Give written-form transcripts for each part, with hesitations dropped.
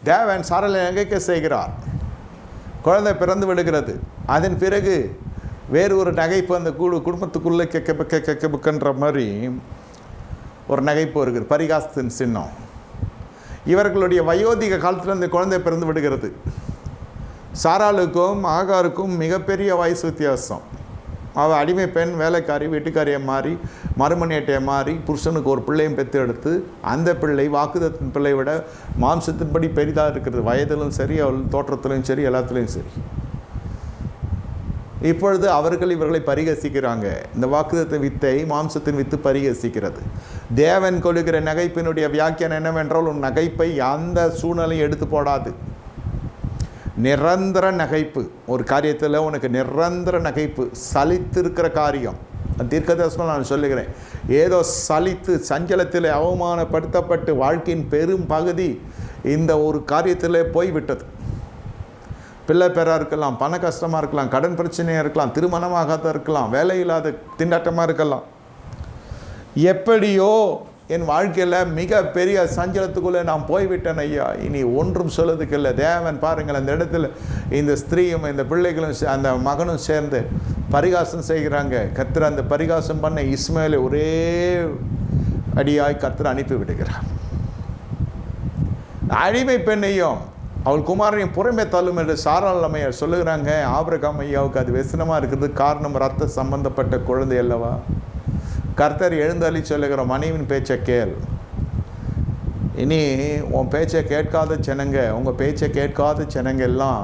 தேவன் சாராளை நகைக்க செய்கிறார். குழந்தை பிறந்து விடுகிறது. அதன் பிறகு வேறு ஒரு நகைப்பு அந்த குடும்பத்துக்குள்ளே கெக்கன்ற மாதிரி ஒரு நகைப்பு வருகிறது, பரிகாசத்தின் சின்னம். இவர்களுடைய வயோதிக காலத்தில் அந்த குழந்தை பிறந்து விடுகிறது. சாராளுக்கும் ஆகாருக்கும் மிகப்பெரிய வயசு வித்தியாசம். அவள் அடிமை பெண், வேலைக்காரி, வீட்டுக்காரியை மாறி மறுமணியட்டையை மாறி புருஷனுக்கு ஒரு பிள்ளையும் பெற்று எடுத்து அந்த பிள்ளை வாக்குதத்தின் பிள்ளை விட மாம்சத்தின்படி பெரிதாக இருக்கிறது. வயதிலும் சரி, அவள் தோற்றத்திலும் சரி, எல்லாத்துலேயும் சரி. இப்பொழுது அவர்கள் இவர்களை பரிகசிக்கிறாங்க. இந்த வாக்குதத்தின் வித்தை மாம்சத்தின் வித்து பரிகசிக்கிறது. தேவன் கொள்ளுகிற நகைப்பினுடைய வியாக்கியானம் என்னவென்றால், உன் நகைப்பை அந்த சூழ்நிலையும் எடுத்து போடாது. நிரந்தர நகைப்பு. ஒரு காரியத்தில் உனக்கு நிரந்தர நகைப்பு, சலித்திருக்கிற காரியம். தீர்க்கதரிசனம் நான் சொல்லுகிறேன். ஏதோ சலித்து சஞ்சலத்தில் அவமானப்படுத்தப்பட்டு வாழ்க்கையின் பெரும் பகுதி இந்த ஒரு காரியத்தில் போய்விட்டது. பிள்ளை பேராக இருக்கலாம், பண கஷ்டமாக இருக்கலாம், கடன் பிரச்சனையாக இருக்கலாம், திருமணமாகாத இருக்கலாம், வேலையில்லாத திண்டாட்டமாக இருக்கலாம். எப்படியோ என் வாழ்க்கையில் மிக பெரிய சஞ்சலத்துக்குள்ளே நான் போய்விட்டேன் ஐயா, இனி ஒன்றும் சொல்லுறதுக்கு இல்லை. தேவன் பாருங்கள், அந்த இடத்துல இந்த ஸ்திரீயும் இந்த பிள்ளைகளும் அந்த மகனும் சேர்ந்து பரிகாசம் செய்கிறாங்க. கர்த்தர் அந்த பரிகாசம் பண்ண இஸ்மாயேலை ஒரே அடியாய் கர்த்தர் அனுப்பி விடுகிறார். அடிமை பெண்ணையும் அவள் குமாரனையும் புறமே தள்ளும் என்று சாராள் அம்மையார் சொல்லுகிறாங்க. ஆபிரகாம் ஐயாவுக்கு அது வெசனமாக இருக்கிறது. காரணம் ரத்த சம்பந்தப்பட்ட குழந்தை அல்லவா. கர்த்தர் எழுந்தள்ளி சொல்லுகிற மனைவின் பேச்சை கேள். இனி உன் பேச்சை கேட்காத ஜனங்க, உங்கள் பேச்சை கேட்காத ஜனங்க எல்லாம்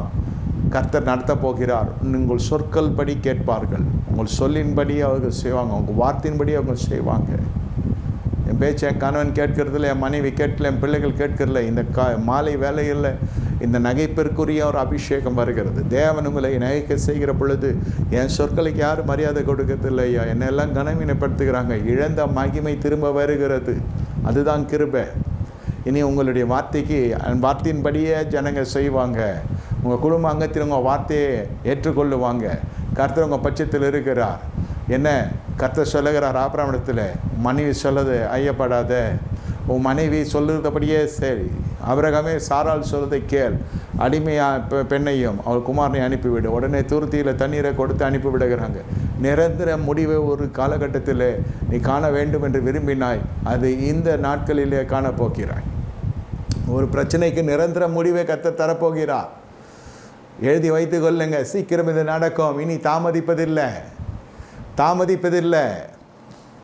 கர்த்தர் நடத்த போகிறார். உங்கள் சொற்கள் படி கேட்பார்கள், உங்கள் சொல்லின்படி அவர்கள் செய்வாங்க, உங்கள் வார்த்தையின்படி அவங்க செய்வாங்க. என் பேச்சை என் கணவன் கேட்கறதில்ல, என் மனைவி கேட்கல, என் பிள்ளைகள் கேட்கறதில்ல. இந்த மாலை வேலையில் இந்த நகைப்பிற்குரிய ஒரு அபிஷேகம் வருகிறது. தேவன் உங்களை நகைக்க செய்கிற பொழுது என் சொற்களுக்கு யாரும் மரியாதை கொடுக்கறதில்லையா, என்னெல்லாம் கனவீனப்படுத்துகிறாங்க. இழந்த மகிமை திரும்ப வருகிறது. அதுதான் கிருபை. இனி உங்களுடைய வார்த்தையின்படியே ஜனங்க செய்வாங்க. உங்கள் குடும்ப அங்கத்தில் உங்கள் வார்த்தையை ஏற்றுக்கொள்ளுவாங்க. கர்த்தர் உங்கள் பட்சத்தில் இருக்கிறார். என்ன கர்த்தர் சொல்லுகிறார் ஆபிரகாமிடத்தில், மனைவி சொல்லது ஐயப்படாத, உன் மனைவி சொல்லுறபடியே சரி. ஆபிரகாமே சாராள் சொல்வதை கேள், அடிமையாக பெண்ணையும் அவள் குமாரனை அனுப்பிவிடு. உடனே துருத்தியில் தண்ணீரை கொடுத்து அனுப்பிவிடுகிறாங்க. நிரந்தர முடிவை ஒரு காலகட்டத்தில் நீ காண வேண்டும் என்று விரும்பினாய், அது இந்த நாட்களிலே காணப்போகிறாய். ஒரு பிரச்சனைக்கு நிரந்தர முடிவை கர்த்தர் தரப்போகிறார். எழுதி வைத்து கொள்ளுங்க, சீக்கிரம் இது நடக்கும். இனி தாமதிப்பதில்லை.